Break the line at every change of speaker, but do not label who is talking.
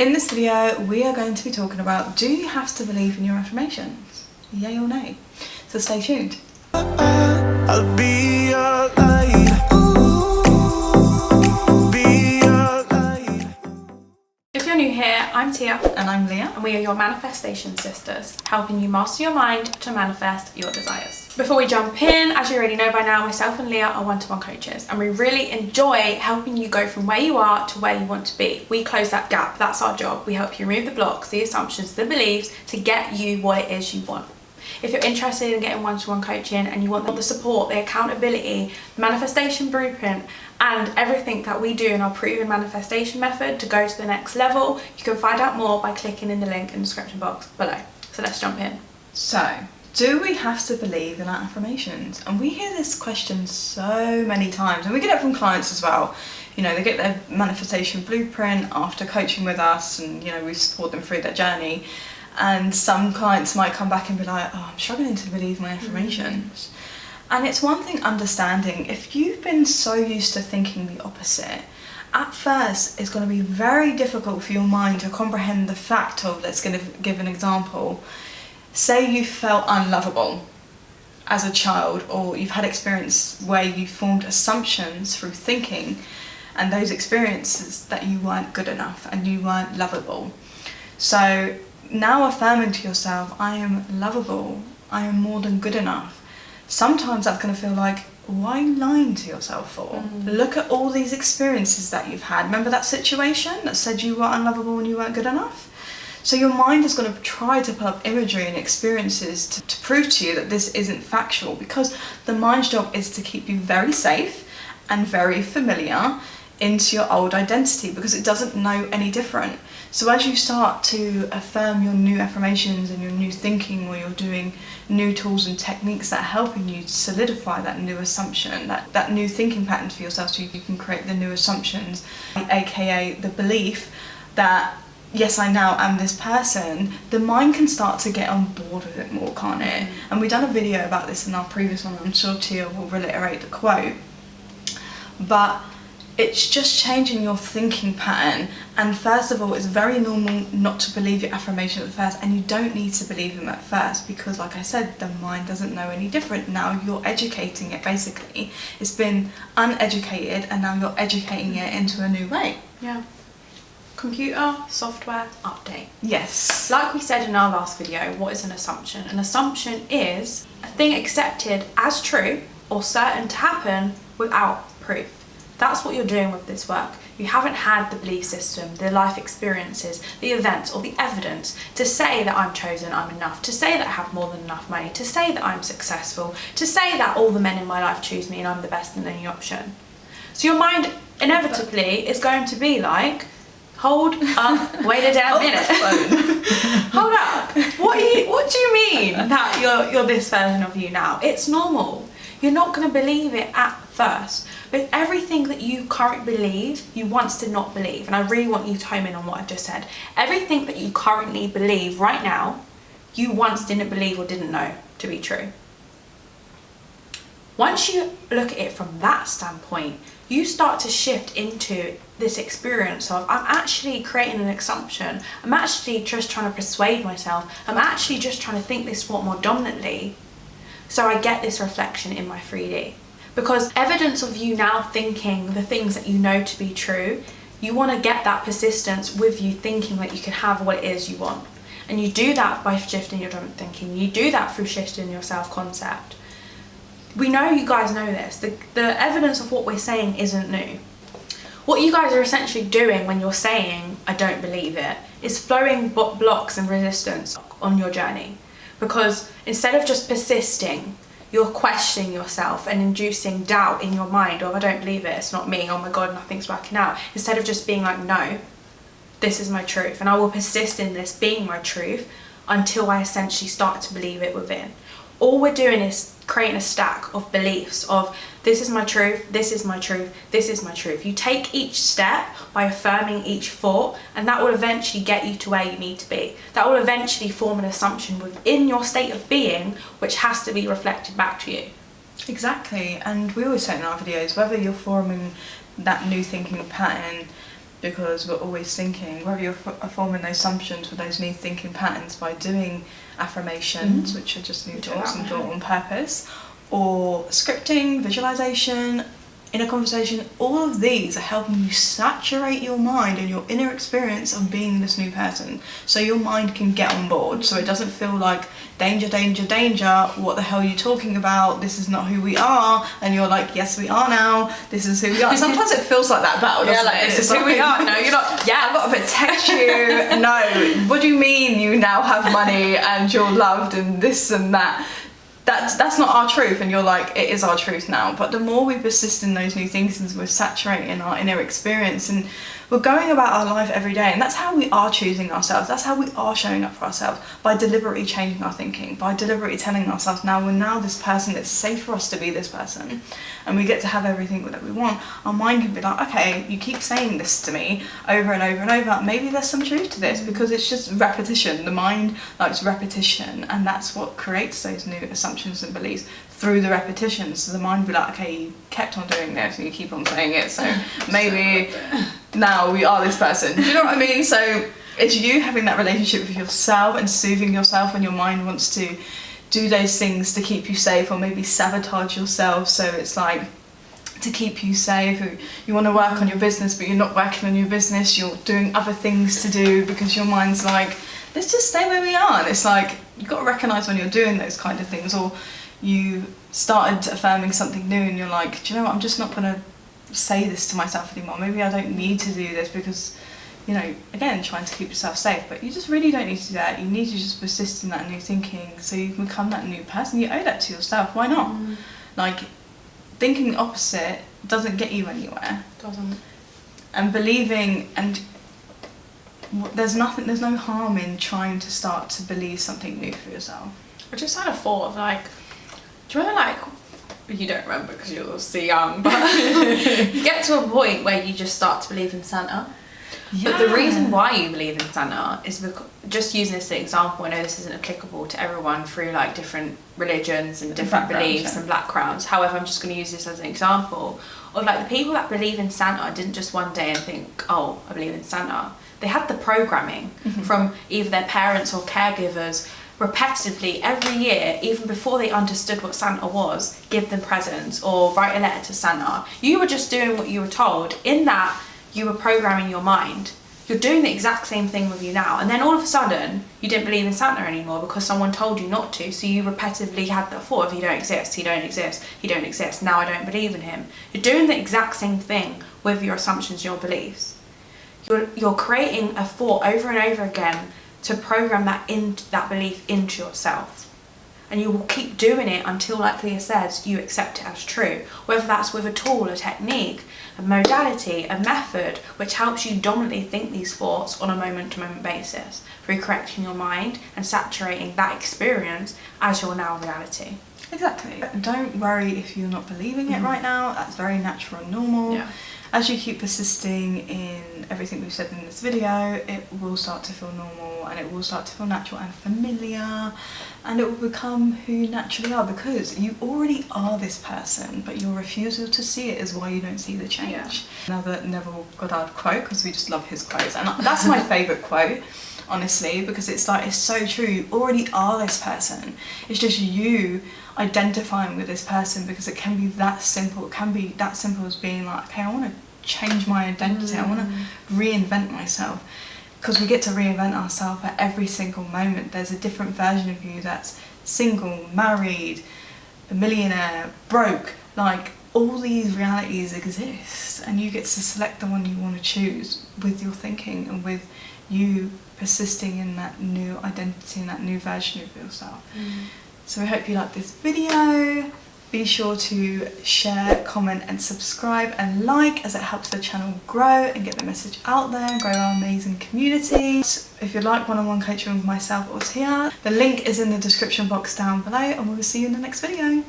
In this video, we are going to be talking about, do you have to believe in your affirmations? Yay or nay? So stay tuned.
I'll be your light. Be your light.
If you're new here, I'm Tia.
And I'm Leah.
And we are your manifestation sisters, helping you master your mind to manifest your desires. Before we jump in, as you already know by now, myself and Leah are one-to-one coaches, and we really enjoy helping you go from where you are to where you want to be. We close that gap. That's our job. We help you remove the blocks, the assumptions, the beliefs to get you what it is you want. If you're interested in getting one-to-one coaching and you want the support, the accountability, the manifestation blueprint, and everything that we do in our proven manifestation method to go to the next level, you can find out more by clicking in the link in the description box below. So let's jump in.
So, do we have to believe in our affirmations? And we hear this question so many times, and we get it from clients as well. You know, they get their manifestation blueprint after coaching with us, and you know, we support them through their journey. And some clients might come back and be like, oh, I'm struggling to believe my affirmations. And it's one thing understanding, if you've been so used to thinking the opposite, at first it's going to be very difficult for your mind to comprehend the fact of, let's give an example. Say you felt unlovable as a child, or you've had experience where you formed assumptions through thinking, and those experiences that you weren't good enough and you weren't lovable. So now affirming to yourself, I am lovable, I am more than good enough. Sometimes that's going to feel like, why are you lying to yourself for? Look at all these experiences that you've had. Remember that situation that said you were unlovable and you weren't good enough? So your mind is going to try to pull up imagery and experiences to prove to you that this isn't factual, because the mind's job is to keep you very safe and very familiar into your old identity, because it doesn't know any different. So as you start to affirm your new affirmations and your new thinking, or you're doing new tools and techniques that are helping you to solidify that new assumption, that new thinking pattern for yourself, so you can create the new assumptions, aka the belief that, yes, I now am this person, the mind can start to get on board with it more, can't it? And we've done a video about this in our previous one. I'm sure Tia will reiterate the quote. But it's just changing your thinking pattern. And first of all, it's very normal not to believe your affirmation at first, and you don't need to believe them at first, because like I said, the mind doesn't know any different. Now you're educating it, basically. It's been uneducated, and now you're educating it into a new way.
Yeah. Computer software update.
Yes.
Like we said in our last video, what is an assumption? An assumption is a thing accepted as true or certain to happen without proof. That's what you're doing with this work. You haven't had the belief system, the life experiences, the events, or the evidence to say that I'm chosen, I'm enough, to say that I have more than enough money, to say that I'm successful, to say that all the men in my life choose me and I'm the best in any option. So your mind inevitably is going to be like, hold up, wait a damn minute. Hold up. What do you mean that you're this version of you now? It's normal. You're not going to believe it at first. But everything that you currently believe, you once did not believe. And I really want you to home in on what I've just said. Everything that you currently believe right now, you once didn't believe or didn't know to be true. Once you look at it from that standpoint, you start to shift into this experience of, I'm actually creating an assumption. I'm actually just trying to persuade myself. I'm actually just trying to think this thought more dominantly, so I get this reflection in my 3D. Because evidence of you now thinking the things that you know to be true, you want to get that persistence with you thinking that you can have what it is you want. And you do that by shifting your dominant thinking. You do that through shifting your self-concept. We know you guys know this. The evidence of what we're saying isn't new. What you guys are essentially doing when you're saying, I don't believe it, is throwing blocks and resistance on your journey. Because instead of just persisting, you're questioning yourself and inducing doubt in your mind of, I don't believe it, it's not me, oh my God, nothing's working out. Instead of just being like, no, this is my truth, and I will persist in this being my truth until I essentially start to believe it within. All we're doing is creating a stack of beliefs of, this is my truth, this is my truth, this is my truth. You take each step by affirming each thought, and that will eventually get you to where you need to be. That will eventually form an assumption within your state of being, which has to be reflected back to you.
Exactly, and we always say in our videos, whether you're forming that new thinking pattern because we're always thinking, whether you're forming those assumptions with those new thinking patterns by doing affirmations, which are just new thoughts and thought on purpose, or scripting, visualization, inner conversation, all of these are helping you saturate your mind and your inner experience of being this new person, so your mind can get on board, so it doesn't feel like danger, danger, danger, what the hell are you talking about, this is not who we are, and you're like, yes we are now, this is who we are. Sometimes it feels like that battle, doesn't it?
This is who we are. No, you're not.
Yeah, I've got to protect you. No, what do you mean you now have money and you're loved and this and that? That's not our truth, and you're like, it is our truth now. But the more we persist in those new things, and we're saturating our inner experience, and we're going about our life every day, and that's how we are choosing ourselves, that's how we are showing up for ourselves, by deliberately changing our thinking, by deliberately telling ourselves, now we're now this person, it's safe for us to be this person, and we get to have everything that we want. Our mind can be like, okay, you keep saying this to me over and over and over, maybe there's some truth to this, because it's just repetition. The mind likes repetition, and that's what creates those new assumptions and beliefs, through the repetition. So the mind will be like, okay, you kept on doing this and you keep on saying it, so maybe now we are this person. Do you know what I mean? So it's you having that relationship with yourself and soothing yourself when your mind wants to do those things to keep you safe, or maybe sabotage yourself. So it's like, to keep you safe, or you want to work on your business but you're not working on your business, you're doing other things to do because your mind's like, let's just stay where we are. And it's like, you've got to recognise when you're doing those kind of things, or you started affirming something new and you're like, do you know what, I'm just not going to say this to myself anymore, maybe I don't need to do this, because, you know, again, trying to keep yourself safe, but you just really don't need to do that. You need to just persist in that new thinking so you can become that new person. You owe that to yourself, why not? Like, thinking the opposite doesn't get you anywhere.
Doesn't.
And believing, and there's no harm in trying to start to believe something new for yourself.
I just had a thought of like, do you remember, like, you don't remember because you're so young, but you get to a point where you just start to believe in Santa. Yeah. But the reason why you believe in Santa is because, just using this as an example, I know this isn't applicable to everyone through like different religions and different beliefs and backgrounds. However, I'm just going to use this as an example of like the people that believe in Santa didn't just one day and think, oh, I believe in Santa. They had the programming from either their parents or caregivers repetitively every year, even before they understood what Santa was, give them presents or write a letter to Santa. You were just doing what you were told. In that, you were programming your mind. You're doing the exact same thing with you now. And then all of a sudden, you didn't believe in Santa anymore because someone told you not to. So you repetitively had that thought of, he don't exist, he don't exist, he don't exist, now I don't believe in him. You're doing the exact same thing with your assumptions, your beliefs. You're creating a thought over and over again to program that belief into yourself. And you will keep doing it until, like Leah says, you accept it as true. Whether that's with a tool, a technique, a modality, a method, which helps you dominantly think these thoughts on a moment-to-moment basis, through correcting your mind and saturating that experience as your now reality.
Exactly. Don't worry if you're not believing it right now. That's very natural and normal. Yeah. As you keep persisting in everything we've said in this video, it will start to feel normal, and it will start to feel natural and familiar, and it will become who you naturally are, because you already are this person, but your refusal to see it is why you don't see the change. Yeah. Another Neville Goddard quote, because we just love his quotes, and that's my favourite quote, honestly, because it's like, it's so true. You already are this person. It's just you identifying with this person, because it can be that simple. It can be that simple as being like, okay, I want to change my identity. I want to reinvent myself, because we get to reinvent ourselves at every single moment. There's a different version of you that's single, married, a millionaire, broke, like all these realities exist, and you get to select the one you want to choose with your thinking and with you persisting in that new identity and that new version of yourself. So I hope you like this video. Be sure to share, comment and subscribe and like, as it helps the channel grow and get the message out there and grow our amazing community. If you'd like one-on-one coaching with myself or Tia, the link is in the description box down below, and we'll see you in the next video.